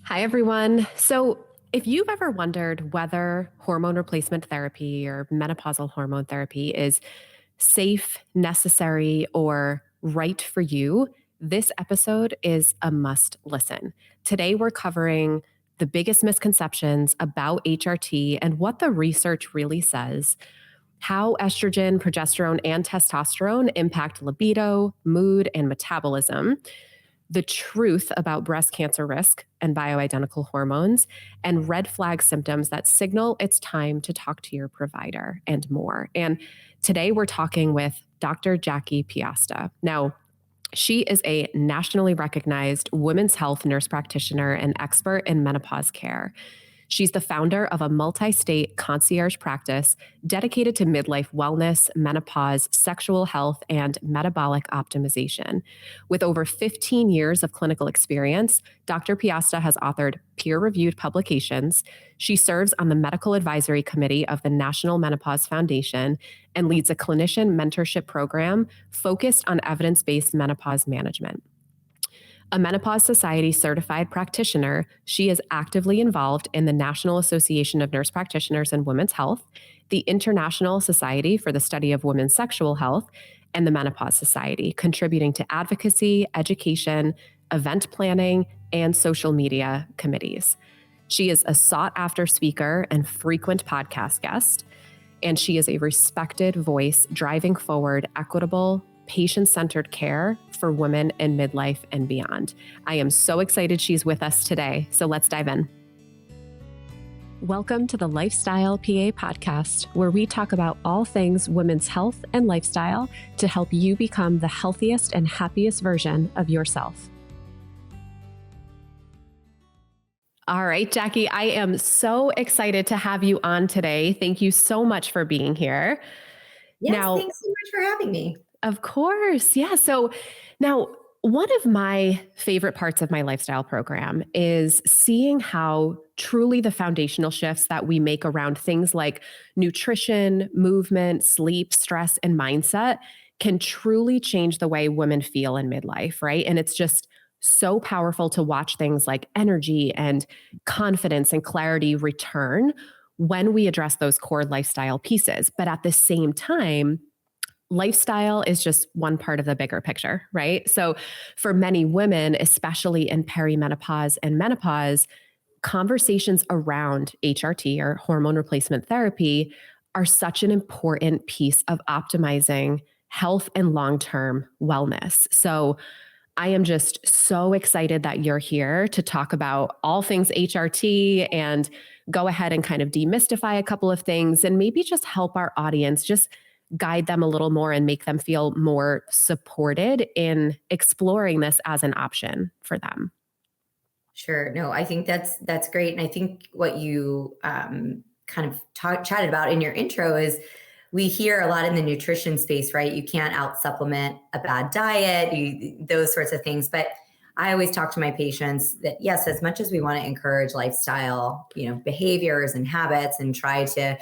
Hi, everyone. So, if you've ever wondered whether hormone replacement therapy or menopausal hormone therapy is safe, necessary, or right for you, this episode is a must listen. Today, we're covering the biggest misconceptions about HRT and what the research really says, how estrogen, progesterone, and testosterone impact libido, mood, and metabolism, the truth about breast cancer risk and bioidentical hormones, and red flag symptoms that signal it's time to talk to your provider, and more. And today we're talking with Dr. Jaclyn Piasta. Now, she is a nationally recognized women's health nurse practitioner and expert in menopause care. She's the founder of a multi state concierge practice dedicated to midlife wellness, menopause, sexual health, and metabolic optimization. With over 15 years of clinical experience, Dr. Piasta has authored peer reviewed publications. She serves on the medical advisory committee of the National Menopause Foundation and leads a clinician mentorship program focused on evidence based menopause management. A Menopause Society certified practitioner, she is actively involved in the National Association of Nurse Practitioners in Women's Health, the International Society for the Study of Women's Sexual Health, and the Menopause Society, contributing to advocacy, education, event planning, and social media committees. She is a sought after speaker and frequent podcast guest, and she is a respected voice driving forward equitable, patient-centered care for women in midlife and beyond. I am so excited she's with us today, so let's dive in. Welcome to the Lifestyle PA podcast, where we talk about all things women's health and lifestyle to help you become the healthiest and happiest version of yourself. All right, Jackie, I am so excited to have you on today. Thank you so much for being here. Yes, thanks so much for having me. Of course. Yeah. So now, one of my favorite parts of my lifestyle program is seeing how truly the foundational shifts that we make around things like nutrition, movement, sleep, stress, and mindset can truly change the way women feel in midlife, right? And it's just so powerful to watch things like energy and confidence and clarity return when we address those core lifestyle pieces. But at the same time, lifestyle is just one part of the bigger picture, right? So for many women, especially in perimenopause and menopause, conversations around HRT or hormone replacement therapy are such an important piece of optimizing health and long-term wellness. So I am just so excited that you're here to talk about all things HRT and go ahead and kind of demystify a couple of things and maybe just help our audience just guide them a little more and make them feel more supported in exploring this as an option for them. Sure. No, I think that's great. And I think what you kind of chatted about in your intro is we hear a lot in the nutrition space, right? You can't out supplement a bad diet, those sorts of things. But I always talk to my patients that yes, as much as we want to encourage lifestyle, behaviors and habits and try to,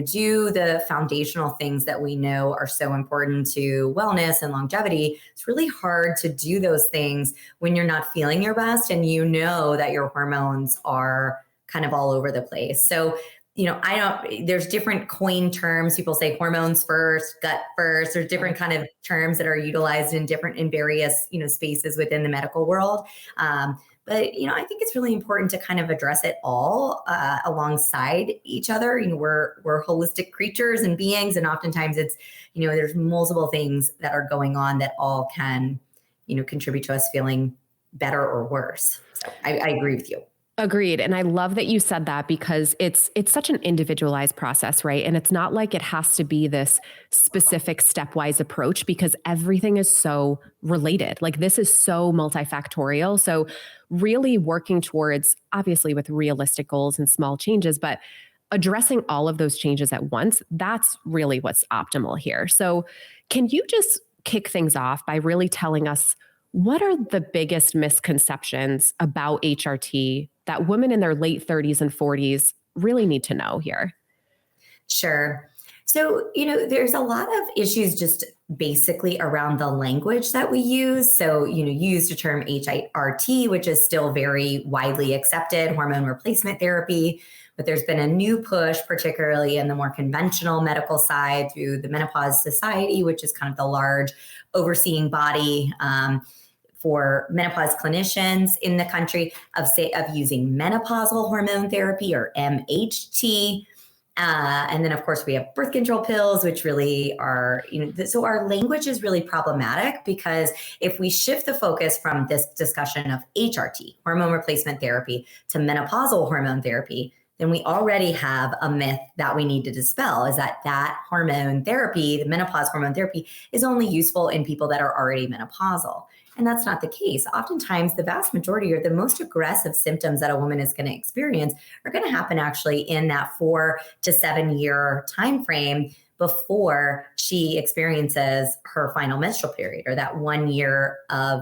do the foundational things that we know are so important to wellness and longevity, it's really hard to do those things when you're not feeling your best and you know that your hormones are kind of all over the place. So there's different coined terms. People say hormones first, gut first. There's different kind of terms that are utilized in various, spaces within the medical world. But I think it's really important to kind of address it all alongside each other. We're holistic creatures and beings. And oftentimes it's, there's multiple things that are going on that all can, contribute to us feeling better or worse. So I agree with you. Agreed. And I love that you said that because it's such an individualized process, right? And it's not like it has to be this specific stepwise approach because everything is so related. Like this is so multifactorial. So really working towards, obviously with realistic goals and small changes, but addressing all of those changes at once, that's really what's optimal here. So can you just kick things off by really telling us what are the biggest misconceptions about HRT that women in their late 30s and 40s really need to know here? Sure. So, there's a lot of issues just basically around the language that we use. So, you use the term HRT, which is still very widely accepted, hormone replacement therapy. But there's been a new push, particularly in the more conventional medical side through the Menopause Society, which is kind of the large overseeing body for menopause clinicians in the country of using menopausal hormone therapy or MHT. And then, of course, we have birth control pills, which really are, so our language is really problematic because if we shift the focus from this discussion of HRT, hormone replacement therapy, to menopausal hormone therapy, then we already have a myth that we need to dispel, is that hormone therapy, the menopause hormone therapy, is only useful in people that are already menopausal. And that's not the case. Oftentimes, the vast majority or the most aggressive symptoms that a woman is going to experience are going to happen actually in that 4 to 7 year time frame before she experiences her final menstrual period, or that 1 year of,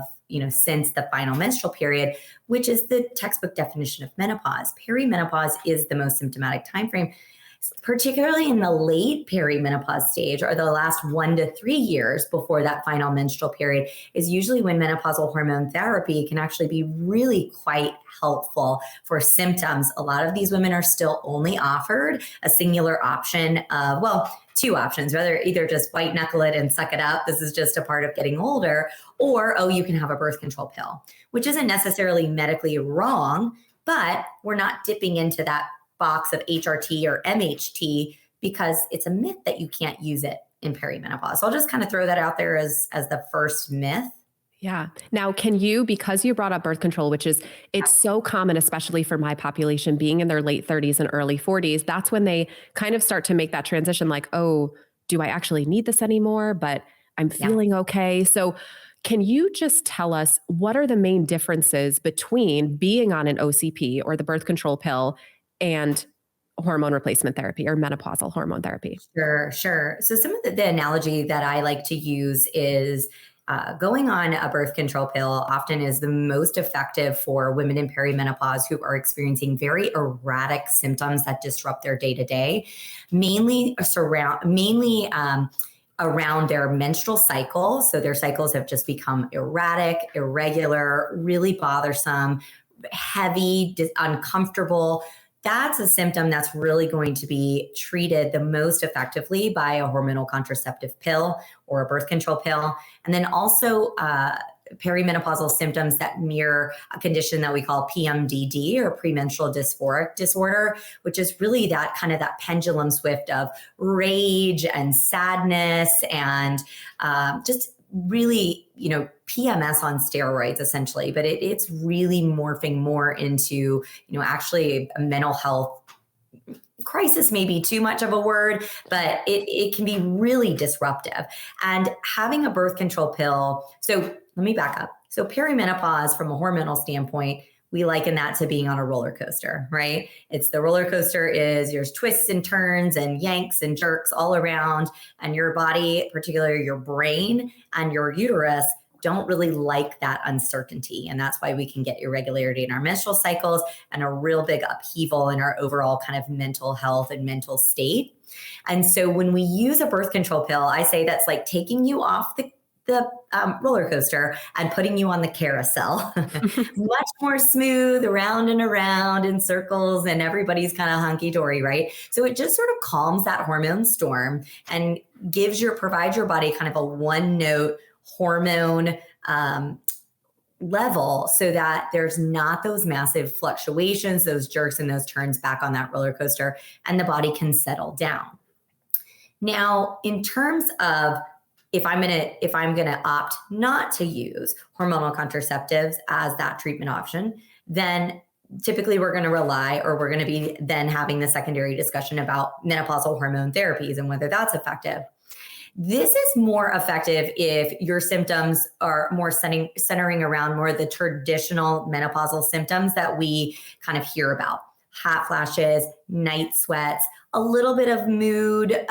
since the final menstrual period, which is the textbook definition of menopause. Perimenopause is the most symptomatic time frame, particularly in the late perimenopause stage, or the last 1 to 3 years before that final menstrual period, is usually when menopausal hormone therapy can actually be really quite helpful for symptoms. A lot of these women are still only offered a singular option of, well, 2 options, whether either just white knuckle it and suck it up, this is just a part of getting older, or, oh, you can have a birth control pill, which isn't necessarily medically wrong, but we're not dipping into that box of HRT or MHT because it's a myth that you can't use it in perimenopause. So I'll just kind of throw that out there as the first myth. Yeah. Now, can you, because you brought up birth control, which is, it's so common, especially for my population being in their late 30s and early 40s, that's when they kind of start to make that transition like, oh, do I actually need this anymore? But I'm Yeah. feeling okay. So can you just tell us what are the main differences between being on an OCP or the birth control pill and hormone replacement therapy or menopausal hormone therapy? Sure. So some of the analogy that I like to use is going on a birth control pill often is the most effective for women in perimenopause who are experiencing very erratic symptoms that disrupt their day to day, mainly around their menstrual cycle. So their cycles have just become erratic, irregular, really bothersome, heavy, uncomfortable. That's a symptom that's really going to be treated the most effectively by a hormonal contraceptive pill or a birth control pill. And then also perimenopausal symptoms that mirror a condition that we call PMDD, or premenstrual dysphoric disorder, which is really that kind of that pendulum swift of rage and sadness and just really, PMS on steroids essentially, but it's really morphing more into, actually a mental health crisis, may be too much of a word, but it can be really disruptive. And having a birth control pill, so let me back up. So perimenopause from a hormonal standpoint, we liken that to being on a roller coaster, right? It's the roller coaster is there's twists and turns and yanks and jerks all around, and your body, particularly your brain and your uterus, don't really like that uncertainty. And that's why we can get irregularity in our menstrual cycles and a real big upheaval in our overall kind of mental health and mental state. And so when we use a birth control pill, I say that's like taking you off the roller coaster and putting you on the carousel. Much more smooth, around and around in circles, and everybody's kind of hunky-dory, right? So it just sort of calms that hormone storm and provides your body kind of a one-note hormone level so that there's not those massive fluctuations, those jerks and those turns back on that roller coaster, and the body can settle down. Now, in terms of if I'm gonna opt not to use hormonal contraceptives as that treatment option, then typically we're going to rely, or we're going to be then having the secondary discussion about menopausal hormone therapies and whether that's effective. This is more effective if your symptoms are more centering around more of the traditional menopausal symptoms that we kind of hear about. Hot flashes, night sweats, a little bit of mood,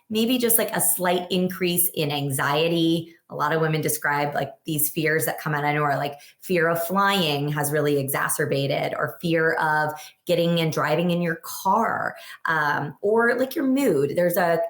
maybe just like a slight increase in anxiety, A lot of women describe like these fears that come out. I know are like fear of flying has really exacerbated, or fear of getting and driving in your car, or like your mood. There's a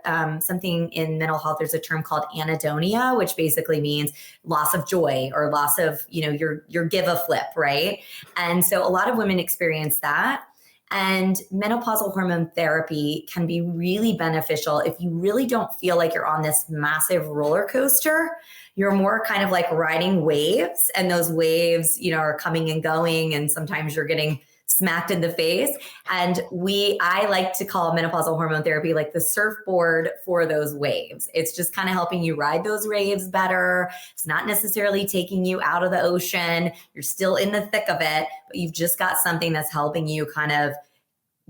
something in mental health. There's a term called anhedonia, which basically means loss of joy or loss of, your give a flip, right? And so a lot of women experience that. And menopausal hormone therapy can be really beneficial if you really don't feel like you're on this massive roller coaster. You're more kind of like riding waves, and those waves, are coming and going, and sometimes you're getting smacked in the face. And I like to call menopausal hormone therapy like the surfboard for those waves. It's just kind of helping you ride those waves better. It's not necessarily taking you out of the ocean. You're still in the thick of it, but you've just got something that's helping you kind of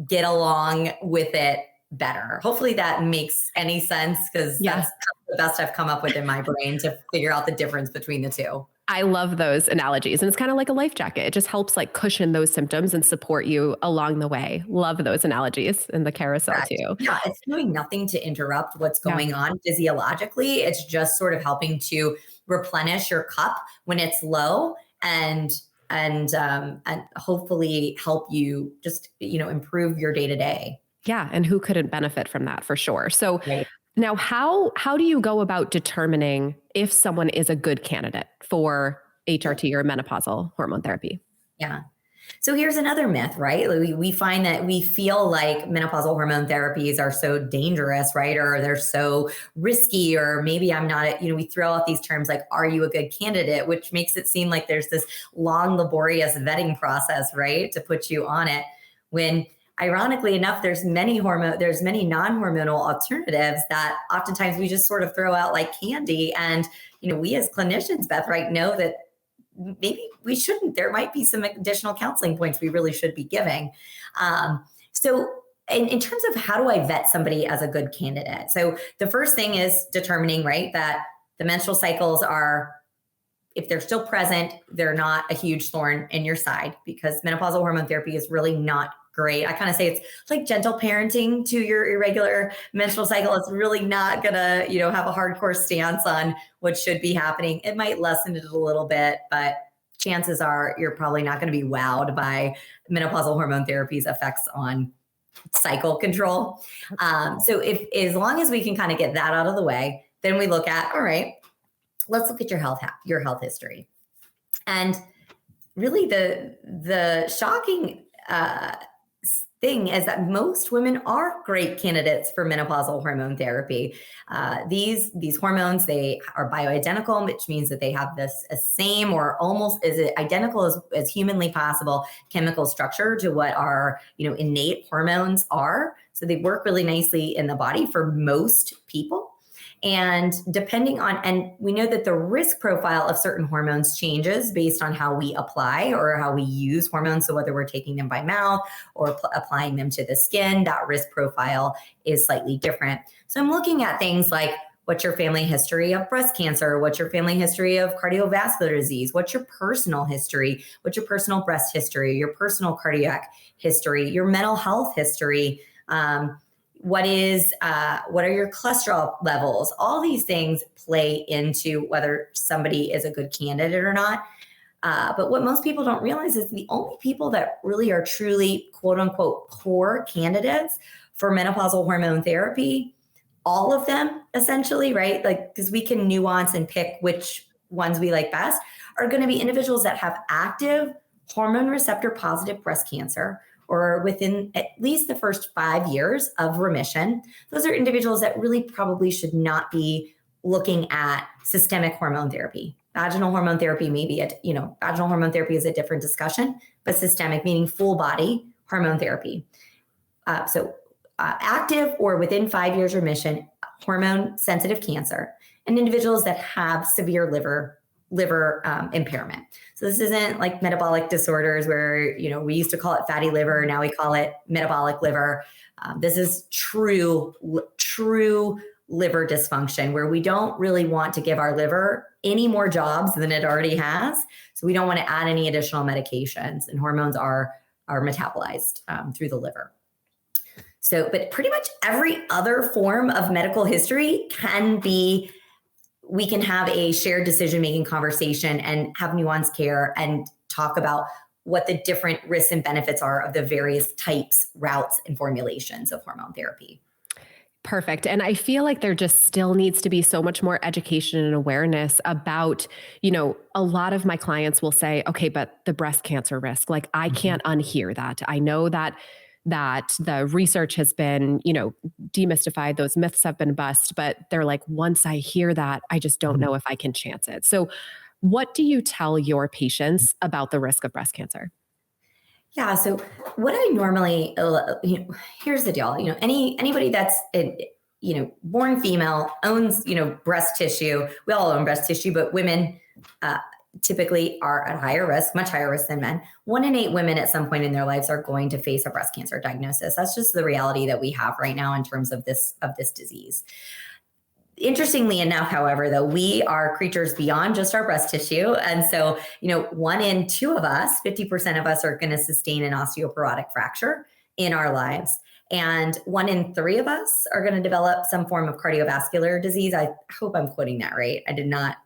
get along with it better. Hopefully that makes any sense, because that's the best I've come up with in my brain to figure out the difference between the two. I love those analogies. And it's kind of like a life jacket. It just helps like cushion those symptoms and support you along the way. Love those analogies in the carousel Correct. too. Yeah, it's doing nothing to interrupt what's Yeah. going on physiologically. It's just sort of helping to replenish your cup when it's low, and hopefully help you just, improve your day to day. Yeah. And who couldn't benefit from that for sure. So Right. now how do you go about determining if someone is a good candidate for HRT or menopausal hormone therapy? Yeah. So here's another myth, right? We find that we feel like menopausal hormone therapies are so dangerous, right? Or they're so risky, or maybe I'm not, we throw out these terms like, are you a good candidate? Which makes it seem like there's this long, laborious vetting process, right? To put you on it, when ironically enough, there's many non-hormonal alternatives that oftentimes we just sort of throw out like candy. And, we as clinicians, Beth, right, know that maybe we shouldn't. There might be some additional counseling points we really should be giving. So in terms of how do I vet somebody as a good candidate? So the first thing is determining, right, that the menstrual cycles are, if they're still present, they're not a huge thorn in your side, because menopausal hormone therapy is really not great. I kind of say it's like gentle parenting to your irregular menstrual cycle. It's really not gonna, have a hardcore stance on what should be happening. It might lessen it a little bit, but chances are you're probably not going to be wowed by menopausal hormone therapy's effects on cycle control. So as long as we can kind of get that out of the way, then we look at, all right, let's look at your health history. And really the shocking thing is that most women are great candidates for menopausal hormone therapy. These hormones, they are bioidentical, which means that they have this same or almost as identical as humanly possible chemical structure to what our innate hormones are. So they work really nicely in the body for most people. And and we know that the risk profile of certain hormones changes based on how we apply or how we use hormones. So whether we're taking them by mouth or applying them to the skin, that risk profile is slightly different. So I'm looking at things like, what's your family history of breast cancer? What's your family history of cardiovascular disease? What's your personal history? What's your personal breast history? Your personal cardiac history? Your mental health history? What are your cholesterol levels? All these things play into whether somebody is a good candidate or not. But what most people don't realize is the only people that really are truly quote unquote poor candidates for menopausal hormone therapy, all of them essentially, right? Like, because we can nuance and pick which ones we like best, are going to be individuals that have active hormone receptor positive breast cancer, or within at least the first 5 years of remission. Those are individuals that really probably should not be looking at systemic hormone therapy. Vaginal hormone therapy, vaginal hormone therapy is a different discussion, but systemic, meaning full body hormone therapy. Active or within 5 years remission, hormone sensitive cancer, and individuals that have severe liver impairment. So this isn't like metabolic disorders where, we used to call it fatty liver. Now we call it metabolic liver. This is true liver dysfunction, where we don't really want to give our liver any more jobs than it already has. So we don't want to add any additional medications, and hormones are metabolized through the liver. So, but pretty much every other form of medical history can be we can have a shared decision-making conversation and have nuanced care and talk about what the different risks and benefits are of the various types, routes, and formulations of hormone therapy. Perfect. And I feel like there just still needs to be so much more education and awareness about, a lot of my clients will say, okay, but the breast cancer risk, like I can't unhear that. I know that the research has been, demystified, those myths have been bust, but they're like, once I hear that, I just don't know if I can chance it. So what do you tell your patients about the risk of breast cancer? Yeah. So what I normally, here's the deal. Anybody that's born female owns breast tissue. We all own breast tissue, but women typically are at higher risk, much higher risk than men. 1 in 8 women at some point in their lives are going to face a breast cancer diagnosis. That's just the reality that we have right now in terms of this disease. Interestingly enough, however, though, we are creatures beyond just our breast tissue. And so, 1 in 2 of us, 50% of us are going to sustain an osteoporotic fracture in our lives. And 1 in 3 of us are going to develop some form of cardiovascular disease. I hope I'm quoting that right. I did not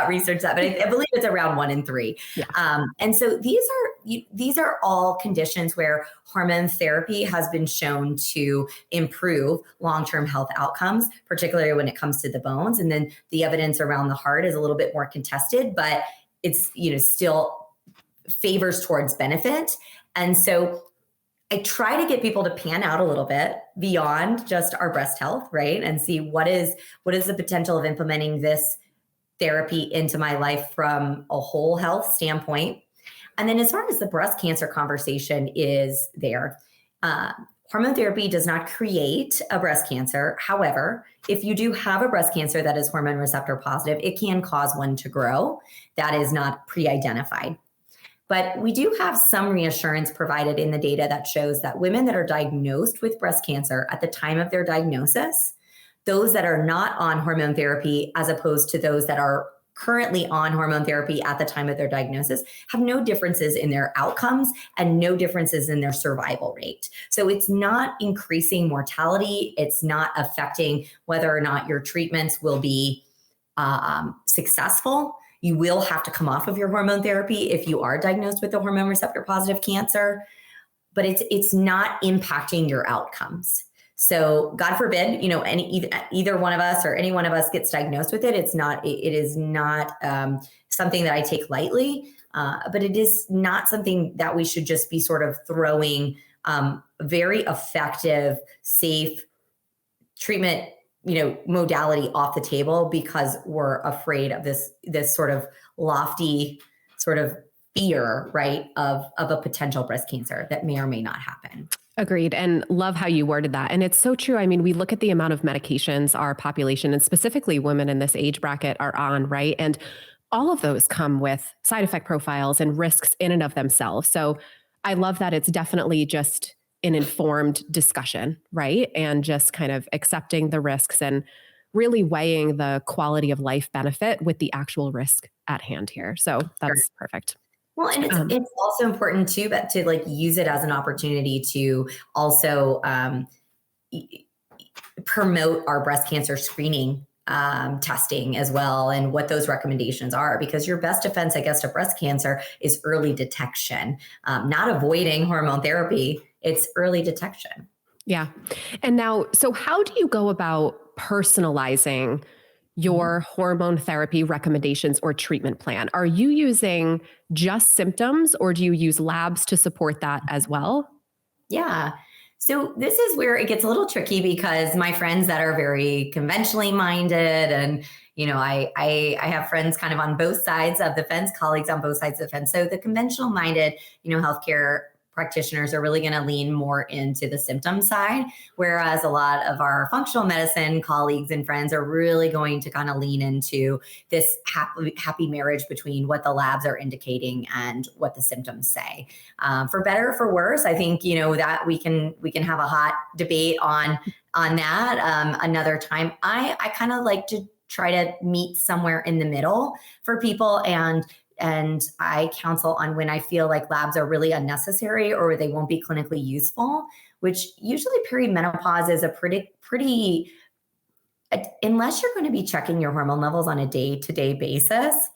research that, but I believe it's around 1 in 3. Yeah. And so these are all conditions where hormone therapy has been shown to improve long-term health outcomes, particularly when it comes to the bones. And then the evidence around the heart is a little bit more contested, but it's still favors towards benefit. And so I try to get people to pan out a little bit beyond just our breast health, right? And see what is the potential of implementing this therapy into my life from a whole health standpoint. And then as far as the breast cancer conversation is there, hormone therapy does not create a breast cancer. However, if you do have a breast cancer that is hormone receptor positive, it can cause one to grow. That is not pre-identified. But we do have some reassurance provided in the data that shows that women that are diagnosed with breast cancer at the time of their diagnosis, those that are not on hormone therapy, as opposed to those that are currently on hormone therapy at the time of their diagnosis, have no differences in their outcomes and no differences in their survival rate. So it's not increasing mortality. It's not affecting whether or not your treatments will be successful. You will have to come off of your hormone therapy if you are diagnosed with a hormone receptor positive cancer, but it's not impacting your outcomes. So God forbid, either one of us or any one of us gets diagnosed with it. It is not something that I take lightly, but it is not something that we should just be sort of throwing very effective, safe treatment modality off the table because we're afraid of this sort of lofty sort of fear, right, of a potential breast cancer that may or may not happen. Agreed. And love how you worded that. And it's so true. I mean, we look at the amount of medications our population, and specifically women in this age bracket, are on, right? And all of those come with side effect profiles and risks in and of themselves. So I love that it's definitely just an informed discussion, right? And just kind of accepting the risks and really weighing the quality of life benefit with the actual risk at hand here. So that's perfect. Well, and it's also important too, but to like use it as an opportunity to also promote our breast cancer screening testing as well, and what those recommendations are, because your best defense against a breast cancer is early detection, not avoiding hormone therapy. It's early detection. Yeah. And now, so how do you go about personalizing your hormone therapy recommendations or treatment plan? Are you using just symptoms, or do you use labs to support that as well? Yeah. So this is where it gets a little tricky, because my friends that are very conventionally minded, and I have friends kind of on both sides of the fence, colleagues on both sides of the fence. So the conventional minded, healthcare practitioners are really going to lean more into the symptom side, whereas a lot of our functional medicine colleagues and friends are really going to kind of lean into this happy marriage between what the labs are indicating and what the symptoms say. For better or for worse, I think that we can have a hot debate on that another time. I kind of like to try to meet somewhere in the middle for people, and I counsel on when I feel like labs are really unnecessary or they won't be clinically useful, which usually perimenopause is a pretty unless you're going to be checking your hormone levels on a day-to-day basis,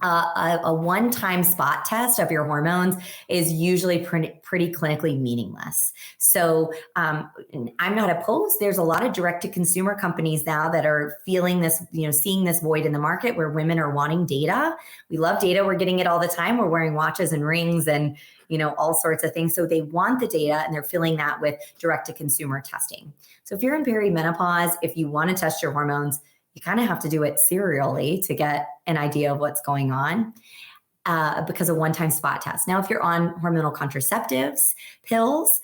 a one-time spot test of your hormones is usually pretty clinically meaningless. So I'm not opposed. There's a lot of direct-to-consumer companies now that are feeling this, seeing this void in the market where women are wanting data. We love data. We're getting it all the time. We're wearing watches and rings and all sorts of things. So they want the data, and they're filling that with direct-to-consumer testing. So if you're in perimenopause, if you want to test your hormones, you kind of have to do it serially to get an idea of what's going on, because of one-time spot test. Now, if you're on hormonal contraceptives, pills,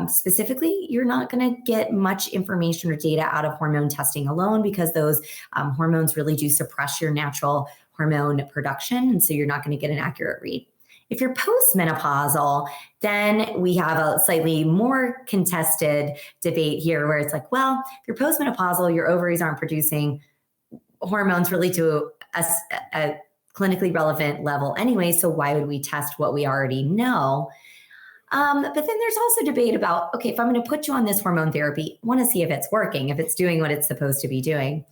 specifically, you're not going to get much information or data out of hormone testing alone, because those hormones really do suppress your natural hormone production. And so you're not going to get an accurate read. If you're postmenopausal, then we have a slightly more contested debate here where it's like, well, if you're postmenopausal, your ovaries aren't producing hormones really to a clinically relevant level anyway, so why would we test what we already know? But then there's also debate about, okay, if I'm going to put you on this hormone therapy, I want to see if it's working, if it's doing what it's supposed to be doing.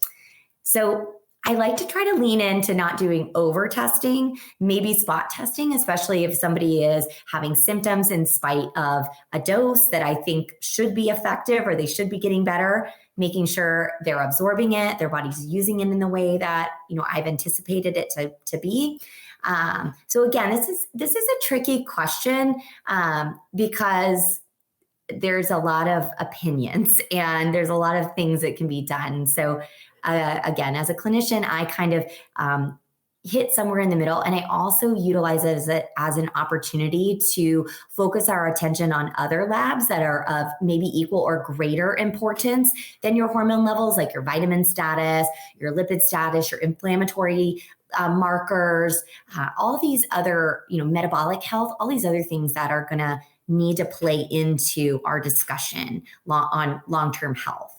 So I like to try to lean into not doing over testing, maybe spot testing, especially if somebody is having symptoms in spite of a dose that I think should be effective or they should be getting better, making sure they're absorbing it, their body's using it in the way that, I've anticipated it to be. So again, this is a tricky question, because there's a lot of opinions and there's a lot of things that can be done. So again, as a clinician, I kind of hit somewhere in the middle. And I also utilize it as an opportunity to focus our attention on other labs that are of maybe equal or greater importance than your hormone levels, like your vitamin status, your lipid status, your inflammatory markers, all these other, metabolic health, all these other things that are going to need to play into our discussion on long-term health.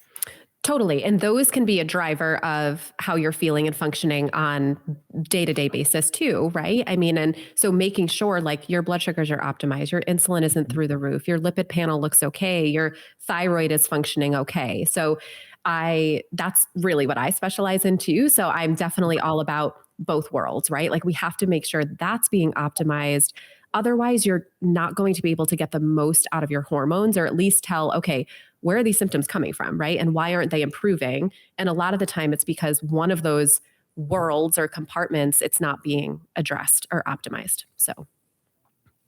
Totally. And those can be a driver of how you're feeling and functioning on day-to-day basis too, right? I mean, and so making sure like your blood sugars are optimized, your insulin isn't through the roof, your lipid panel looks okay, your thyroid is functioning okay. So that's really what I specialize in too. So I'm definitely all about both worlds, right? Like we have to make sure that's being optimized. Otherwise, you're not going to be able to get the most out of your hormones, or at least tell, okay, where are these symptoms coming from, right? And why aren't they improving? And a lot of the time it's because one of those worlds or compartments, it's not being addressed or optimized. So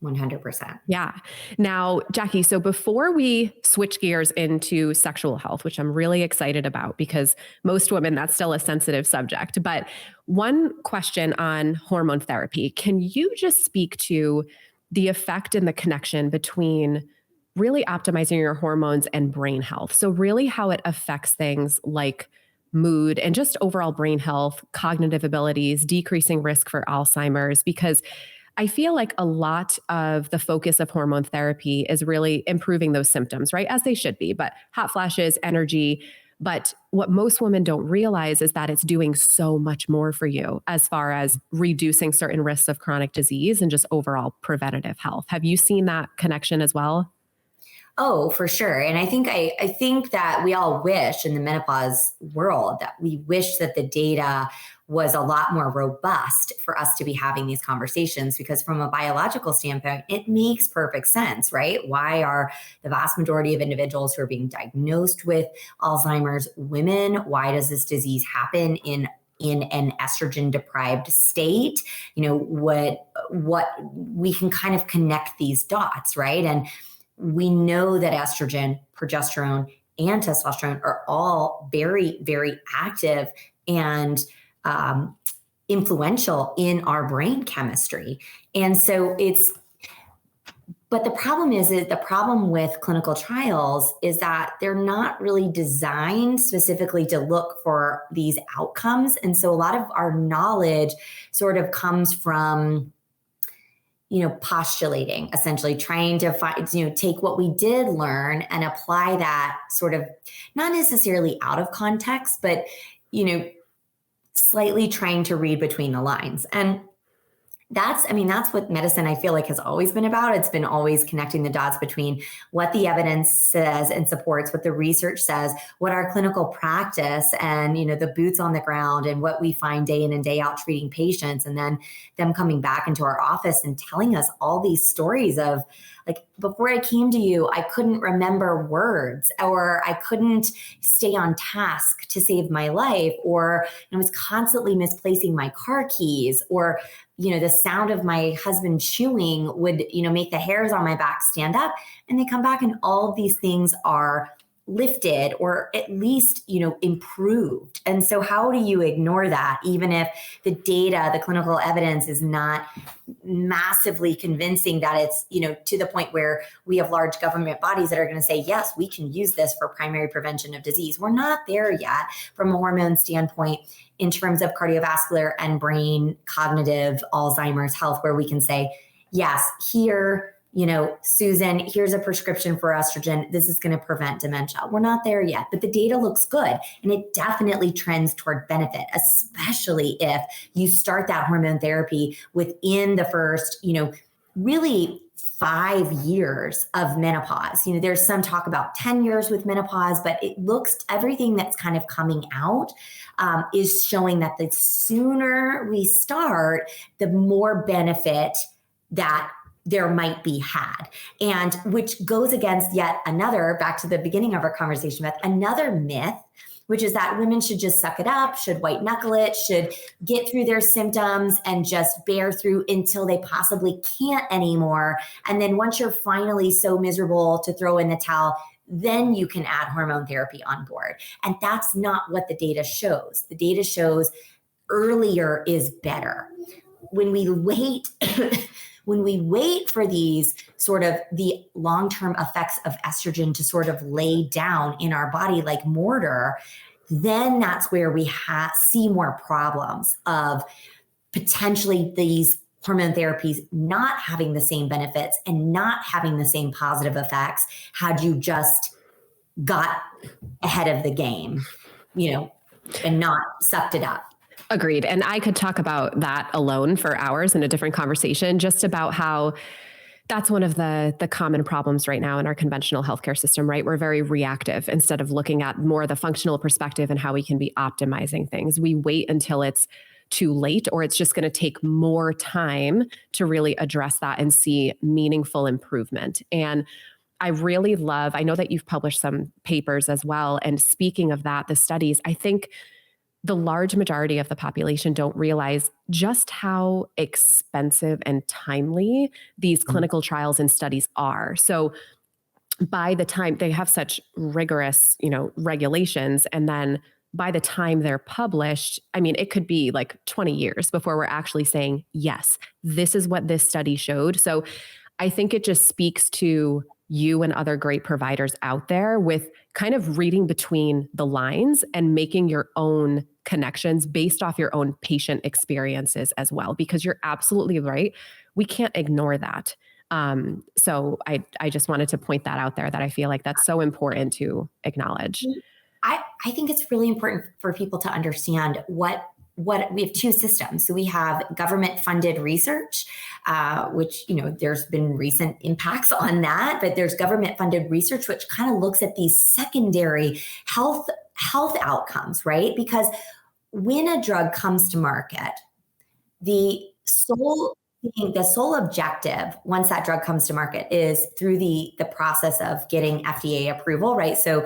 100%. yeah. Now, Jackie, so before we switch gears into sexual health, which I'm really excited about because most women, that's still a sensitive subject. But one question on hormone therapy, can you just speak to the effect and the connection between really optimizing your hormones and brain health? So really how it affects things like mood and just overall brain health, cognitive abilities, decreasing risk for Alzheimer's, because I feel like a lot of the focus of hormone therapy is really improving those symptoms, right? As they should be, but hot flashes, energy. But what most women don't realize is that it's doing so much more for you as far as reducing certain risks of chronic disease and just overall preventative health. Have you seen that connection as well? Oh, for sure. And I think that we all wish in the menopause world that we wish that the data was a lot more robust for us to be having these conversations, because from a biological standpoint, it makes perfect sense, right? Why are the vast majority of individuals who are being diagnosed with Alzheimer's women? Why does this disease happen in an estrogen deprived state? What we can kind of connect these dots, right? And we know that estrogen, progesterone, and testosterone are all very, very active and influential in our brain chemistry. And so but the problem is that the problem with clinical trials is that they're not really designed specifically to look for these outcomes. And so a lot of our knowledge sort of comes from postulating, essentially trying to find, take what we did learn and apply that sort of not necessarily out of context, but, slightly trying to read between the lines. And That's what medicine, I feel like, has always been about. It's been always connecting the dots between what the evidence says and supports, what the research says, what our clinical practice and, the boots on the ground and what we find day in and day out treating patients, and then them coming back into our office and telling us all these stories of, like, before I came to you, I couldn't remember words, or I couldn't stay on task to save my life, or I was constantly misplacing my car keys, or the sound of my husband chewing would, make the hairs on my back stand up. And they come back and all of these things are lifted, or at least, improved. And so how do you ignore that, even if the data, the clinical evidence is not massively convincing that it's, to the point where we have large government bodies that are going to say, yes, we can use this for primary prevention of disease. We're not there yet from a hormone standpoint in terms of cardiovascular and brain cognitive Alzheimer's health, where we can say, yes, here, Susan, here's a prescription for estrogen. This is going to prevent dementia. We're not there yet, but the data looks good. And it definitely trends toward benefit, especially if you start that hormone therapy within the first, really 5 years of menopause. There's some talk about 10 years with menopause, but it looks, everything that's kind of coming out is showing that the sooner we start, the more benefit that there might be had. And which goes against yet another, back to the beginning of our conversation, about another myth, which is that women should just suck it up, should white knuckle it, should get through their symptoms and just bear through until they possibly can't anymore. And then once you're finally so miserable to throw in the towel, then you can add hormone therapy on board. And that's not what the data shows. The data shows earlier is better. When we wait, when we wait for these sort of the long-term effects of estrogen to sort of lay down in our body like mortar, then that's where we see more problems of potentially these hormone therapies not having the same benefits and not having the same positive effects had you just got ahead of the game, and not sucked it up. Agreed. And I could talk about that alone for hours in a different conversation, just about how that's one of the common problems right now in our conventional healthcare system, right? We're very reactive instead of looking at more the functional perspective and how we can be optimizing things. We wait until it's too late, or it's just going to take more time to really address that and see meaningful improvement. And I really love, I know that you've published some papers as well. And speaking of that, the studies, I think the large majority of the population don't realize just how expensive and timely these clinical trials and studies are. So by the time they have such rigorous, regulations, and then by the time they're published, I mean, it could be like 20 years before we're actually saying, yes, this is what this study showed. So I think it just speaks to you and other great providers out there with kind of reading between the lines and making your own connections based off your own patient experiences as well, because you're absolutely right. We can't ignore that. So I just wanted to point that out there, that I feel like that's so important to acknowledge. I think it's really important for people to understand what we have two systems. So we have government funded research, which, there's been recent impacts on that, but there's government funded research, which kind of looks at these secondary health outcomes, right? Because when a drug comes to market, the sole objective, once that drug comes to market, is through the process of getting FDA approval, right? So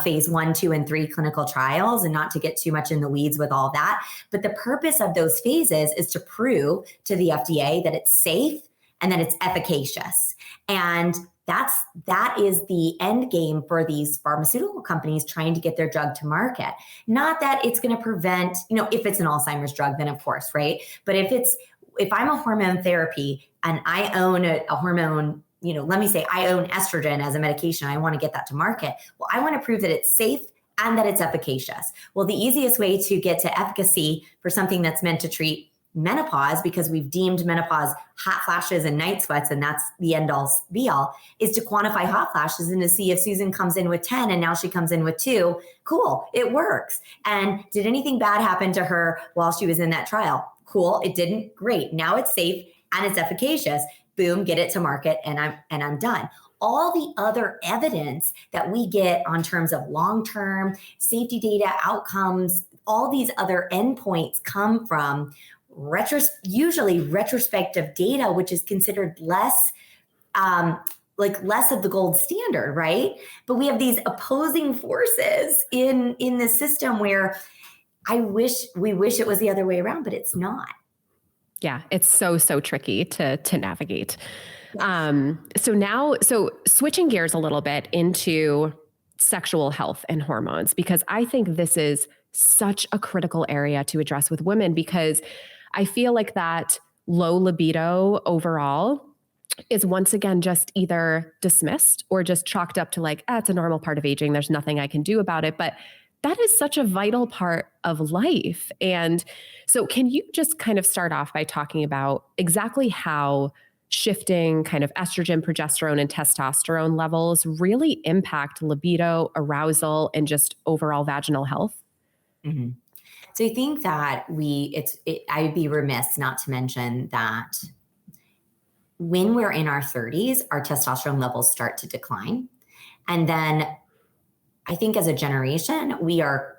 phase 1, 2, and 3 clinical trials, and not to get too much in the weeds with all that. But the purpose of those phases is to prove to the FDA that it's safe and that it's efficacious. And that is the end game for these pharmaceutical companies trying to get their drug to market. Not that it's going to prevent, if it's an Alzheimer's drug, then of course, right? But if I'm a hormone therapy and I own a hormone, let me say I own estrogen as a medication, I want to get that to market. Well, I want to prove that it's safe and that it's efficacious. Well, the easiest way to get to efficacy for something that's meant to treat menopause, because we've deemed menopause hot flashes and night sweats, and that's the end all be all, is to quantify hot flashes and to see if Susan comes in with 10 and now she comes in with 2. Cool, it works. And did anything bad happen to her while she was in that trial? Of Cool. It didn't. Great. Now it's safe and it's efficacious. Boom, get it to market and I'm done. All the other evidence that we get on terms of long-term safety data, outcomes, all these other endpoints come from usually retrospective data, which is considered less less of the gold standard, right? But we have these opposing forces in the system where we wish it was the other way around, but it's not. Yeah, it's so tricky to navigate. Yes. So switching gears a little bit into sexual health and hormones, because I think this is such a critical area to address with women, because I feel like that low libido overall is once again just either dismissed or just chalked up to like, it's a normal part of aging. There's nothing I can do about it. But that is such a vital part of life. And so, can you just kind of start off by talking about exactly how shifting kind of estrogen, progesterone, and testosterone levels really impact libido, arousal, and just overall vaginal health? Mhm. So I think that I'd be remiss not to mention that when we're in our 30s, our testosterone levels start to decline. And then I think as a generation, we are,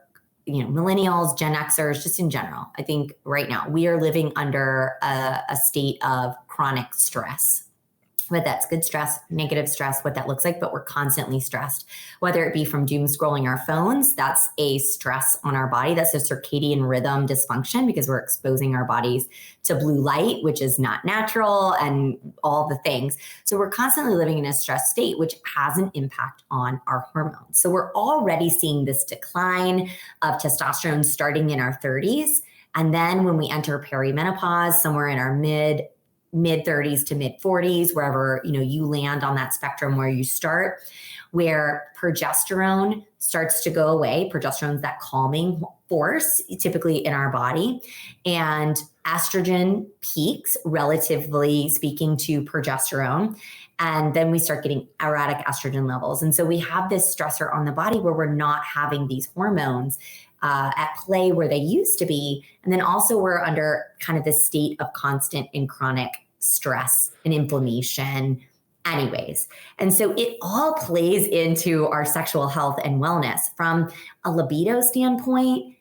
millennials, Gen Xers, just in general, I think right now we are living under a state of chronic stress. Whether that's good stress, negative stress, what that looks like, but we're constantly stressed, whether it be from doom scrolling our phones. That's a stress on our body. That's a circadian rhythm dysfunction because we're exposing our bodies to blue light, which is not natural, and all the things. So we're constantly living in a stress state, which has an impact on our hormones. So we're already seeing this decline of testosterone starting in our 30s. And then when we enter perimenopause, somewhere in our mid 30s to mid 40s, wherever you land on that spectrum where you start, where progesterone starts to go away. Progesterone is that calming force typically in our body, and estrogen peaks, relatively speaking, to progesterone. And then we start getting erratic estrogen levels. And so we have this stressor on the body where we're not having these hormones at play where they used to be. And then also we're under kind of this state of constant and chronic stress and inflammation anyways. And so it all plays into our sexual health and wellness. From a libido standpoint,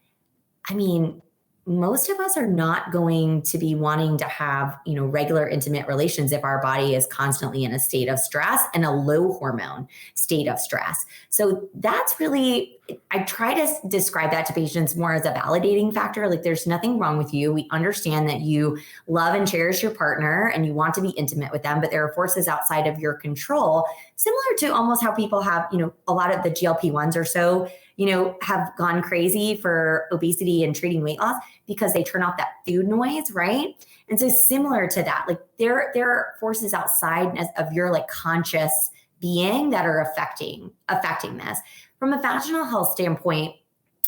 I mean, most of us are not going to be wanting to have, regular intimate relations if our body is constantly in a state of stress and a low hormone state of stress. So that's really, I try to describe that to patients more as a validating factor. Like, there's nothing wrong with you. We understand that you love and cherish your partner and you want to be intimate with them, but there are forces outside of your control, similar to almost how people have, a lot of the GLP-1s or so, have gone crazy for obesity and treating weight loss because they turn off that food noise, right? And so similar to that, like there are forces outside of your like conscious being that are affecting this. From a vaginal health standpoint,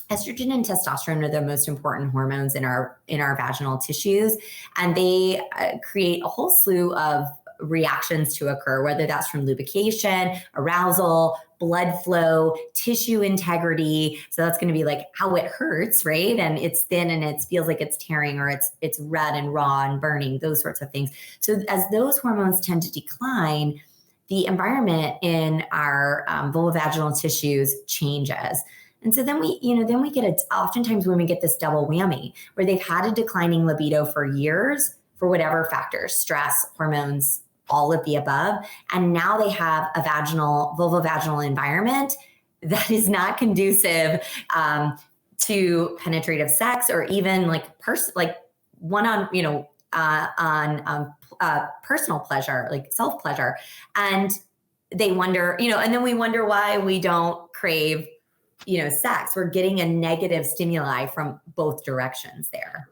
estrogen and testosterone are the most important hormones in our vaginal tissues, and they create a whole slew of reactions to occur, whether that's from lubrication, arousal, blood flow, tissue integrity. So that's going to be like how it hurts, right? And it's thin and it feels like it's tearing, or it's red and raw and burning, those sorts of things. So as those hormones tend to decline, the environment in our vulvovaginal tissues changes. And so then we get oftentimes women get this double whammy where they've had a declining libido for years for whatever factors, stress, hormones, all of the above. And now they have a vulvovaginal environment that is not conducive to penetrative sex, or even like personal pleasure, like self pleasure. And they wonder, and then we wonder why we don't crave, sex. We're getting a negative stimuli from both directions there.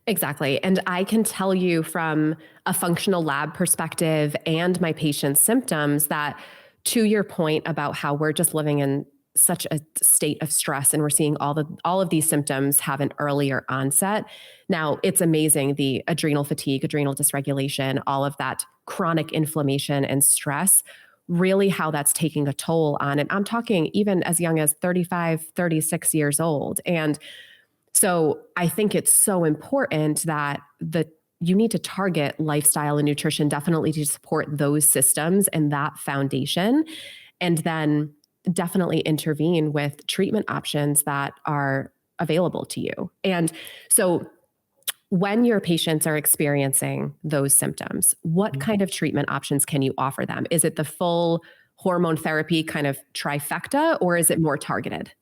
Exactly. And I can tell you from a functional lab perspective and my patient's symptoms that, to your point about how we're just living in such a state of stress and we're seeing all of these symptoms have an earlier onset. Now, it's amazing, the adrenal fatigue, adrenal dysregulation, all of that chronic inflammation and stress, really how that's taking a toll on it. I'm talking even as young as 35, 36 years old. And So I think it's so important that you need to target lifestyle and nutrition definitely to support those systems and that foundation, and then definitely intervene with treatment options that are available to you. And so when your patients are experiencing those symptoms, what kind of treatment options can you offer them? Is it the full hormone therapy kind of trifecta, or is it more targeted?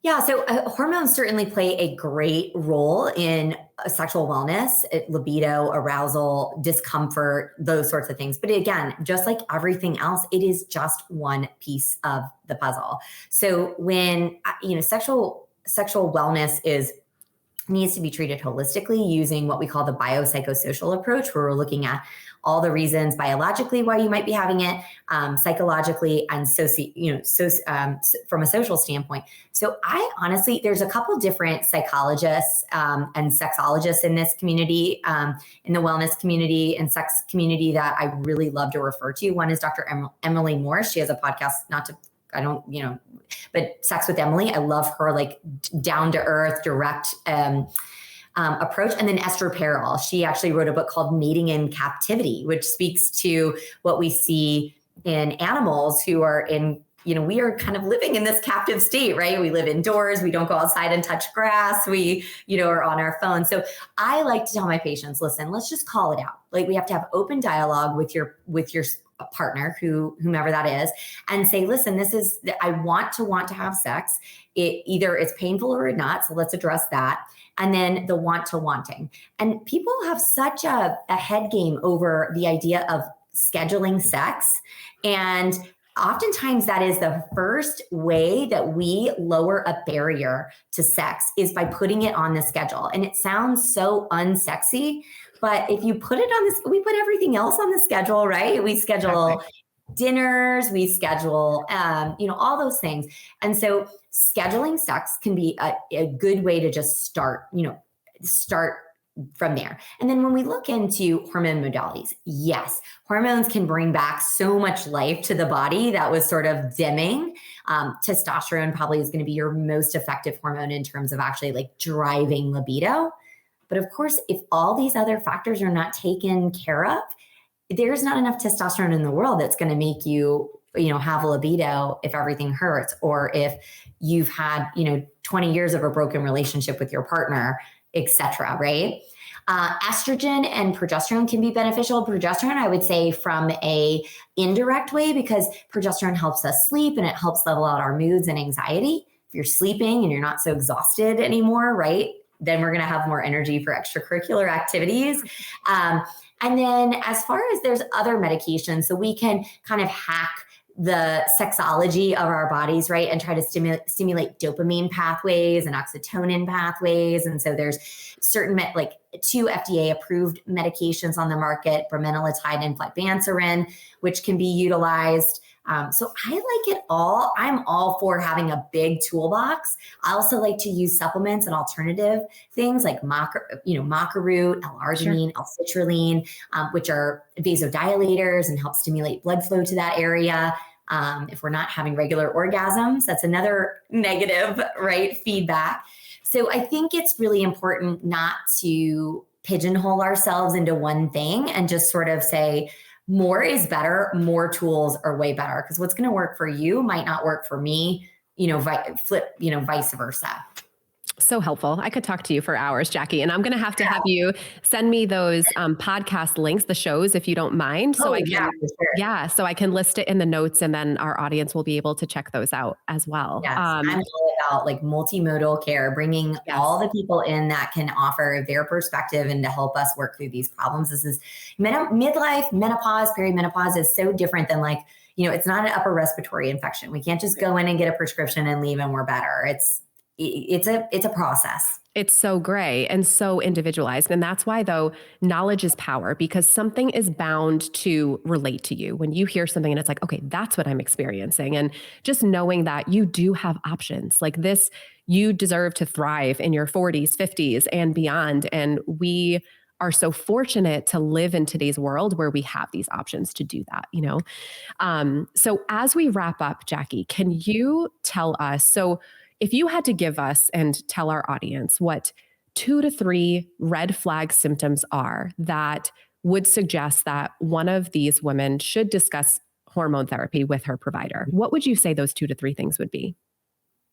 Yeah, so hormones certainly play a great role in sexual wellness, libido, arousal, discomfort, those sorts of things. But again, just like everything else, it is just one piece of the puzzle. So when sexual wellness is needs to be treated holistically using what we call the biopsychosocial approach, where we're looking at all the reasons biologically why you might be having it, psychologically, and from a social standpoint. So I honestly, there's a couple different psychologists and sexologists in this community, in the wellness community and sex community, that I really love to refer to. One is Dr. Emily Morse. She has a podcast, but Sex with Emily. I love her, like, down to earth, direct approach. And then Esther Perel. She actually wrote a book called Mating in Captivity, which speaks to what we see in animals who are in, we are kind of living in this captive state, right? We live indoors. We don't go outside and touch grass. We, are on our phone. So I like to tell my patients, listen, let's just call it out. Like, we have to have open dialogue with your partner, whomever that is, and say, listen, I want to have sex. Either it's painful or not. So let's address that. And then the wanting. And people have such a head game over the idea of scheduling sex. And oftentimes that is the first way that we lower a barrier to sex, is by putting it on the schedule. And it sounds so unsexy, but if you put it on this, we put everything else on the schedule, right? We schedule dinners, we schedule, all those things. And so scheduling sex can be a good way to just start from there. And then when we look into hormone modalities, yes, hormones can bring back so much life to the body that was sort of dimming. Testosterone probably is going to be your most effective hormone in terms of actually like driving libido. But of course, if all these other factors are not taken care of, there's not enough testosterone in the world that's going to make you, have a libido if everything hurts, or if you've had, 20 years of a broken relationship with your partner, etc. Right? Estrogen and progesterone can be beneficial. Progesterone, I would say, from a indirect way, because progesterone helps us sleep and it helps level out our moods and anxiety. If you're sleeping and you're not so exhausted anymore, right? Then we're going to have more energy for extracurricular activities. And then as far as there's other medications, so we can kind of hack the sexology of our bodies, right? And try to stimulate dopamine pathways and oxytocin pathways. And so there's certain, like 2 FDA approved medications on the market, bremelanotide and flibanserin, which can be utilized. So I like it all. I'm all for having a big toolbox. I also like to use supplements and alternative things like maca root, L-arginine, L-citrulline, which are vasodilators and help stimulate blood flow to that area. If we're not having regular orgasms, that's another negative, right, feedback. So I think it's really important not to pigeonhole ourselves into one thing and just sort of say, more is better, more tools are way better, because what's going to work for you might not work for me, vice versa. So helpful. I could talk to you for hours, Jackie, and I'm going to have you send me those podcast links, the shows, if you don't mind. So I can, so I can list it in the notes, and then our audience will be able to check those out as well. Yes, I'm all about like multimodal care, bringing all the people in that can offer their perspective and to help us work through these problems. This is midlife, menopause, perimenopause is so different than it's not an upper respiratory infection. We can't just go in and get a prescription and leave and we're better. It's a process. It's so gray and so individualized. And that's why, though, knowledge is power, because something is bound to relate to you. When you hear something and it's like, okay, that's what I'm experiencing. And just knowing that you do have options like this, you deserve to thrive in your 40s, 50s, and beyond. And we are so fortunate to live in today's world where we have these options to do that, So as we wrap up, Jackie, can you tell us, if you had to give us and tell our audience what 2 to 3 red flag symptoms are that would suggest that one of these women should discuss hormone therapy with her provider, what would you say those 2 to 3 things would be?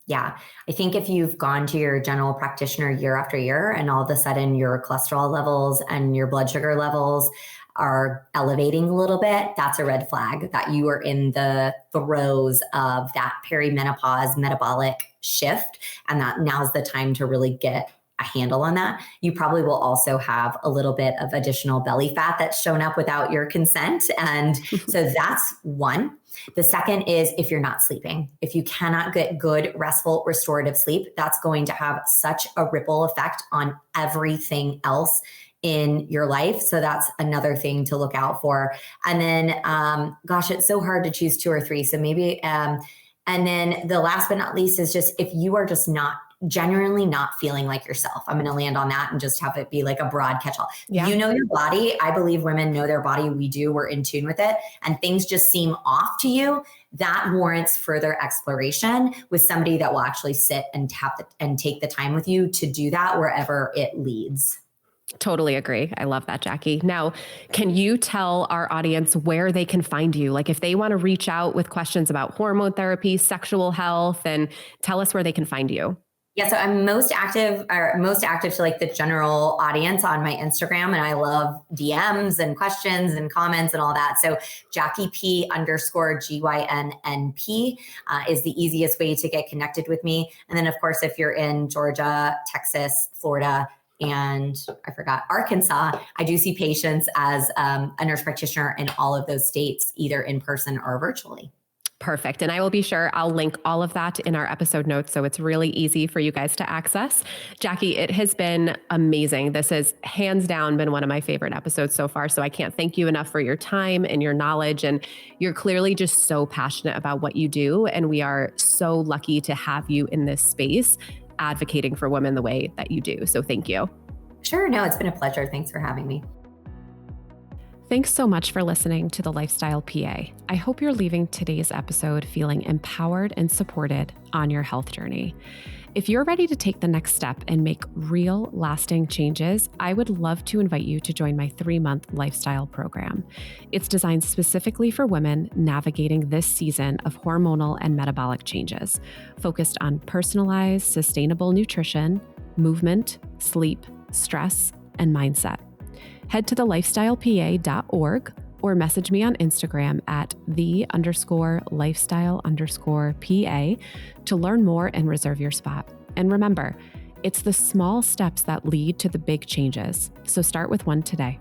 Yeah, I think if you've gone to your general practitioner year after year and all of a sudden your cholesterol levels and your blood sugar levels are elevating a little bit, that's a red flag that you are in the throes of that perimenopause metabolic shift. And that now's the time to really get a handle on that. You probably will also have a little bit of additional belly fat that's shown up without your consent. And so that's one. The second is if you're not sleeping. If you cannot get good, restful, restorative sleep, that's going to have such a ripple effect on everything else in your life. So that's another thing to look out for. And then, gosh, it's so hard to choose 2 or 3. So maybe, and then the last but not least is just if you are just not genuinely not feeling like yourself. I'm going to land on that and just have it be like a broad catch-all. Yeah. You know your body. I believe women know their body. We do. We're in tune with it. And things just seem off to you. That warrants further exploration with somebody that will actually sit and take the time with you to do that wherever it leads. Totally agree. I love that, Jackie. Now, can you tell our audience where they can find you? Like if they want to reach out with questions about hormone therapy, sexual health, and tell us where they can find you. Yeah, so I'm most active to like the general audience on my Instagram, and I love DMs and questions and comments and all that. So JackieP_GYNNP is the easiest way to get connected with me. And then of course, if you're in Georgia, Texas, Florida, and I forgot Arkansas, I do see patients as a nurse practitioner in all of those states, either in person or virtually. Perfect. And I will be sure I'll link all of that in our episode notes so it's really easy for you guys to access. Jackie, it has been amazing. This has hands down been one of my favorite episodes so far. So I can't thank you enough for your time and your knowledge. And you're clearly just so passionate about what you do. And we are so lucky to have you in this space advocating for women the way that you do. So thank you. Sure. No, it's been a pleasure. Thanks for having me. Thanks so much for listening to the Lifestyle PA. I hope you're leaving today's episode feeling empowered and supported on your health journey. If you're ready to take the next step and make real, lasting changes, I would love to invite you to join my 3-month lifestyle program. It's designed specifically for women navigating this season of hormonal and metabolic changes, focused on personalized, sustainable nutrition, movement, sleep, stress, and mindset. Head to thelifestylepa.org or message me on Instagram at _lifestyle_PA to learn more and reserve your spot. And remember, it's the small steps that lead to the big changes. So start with one today.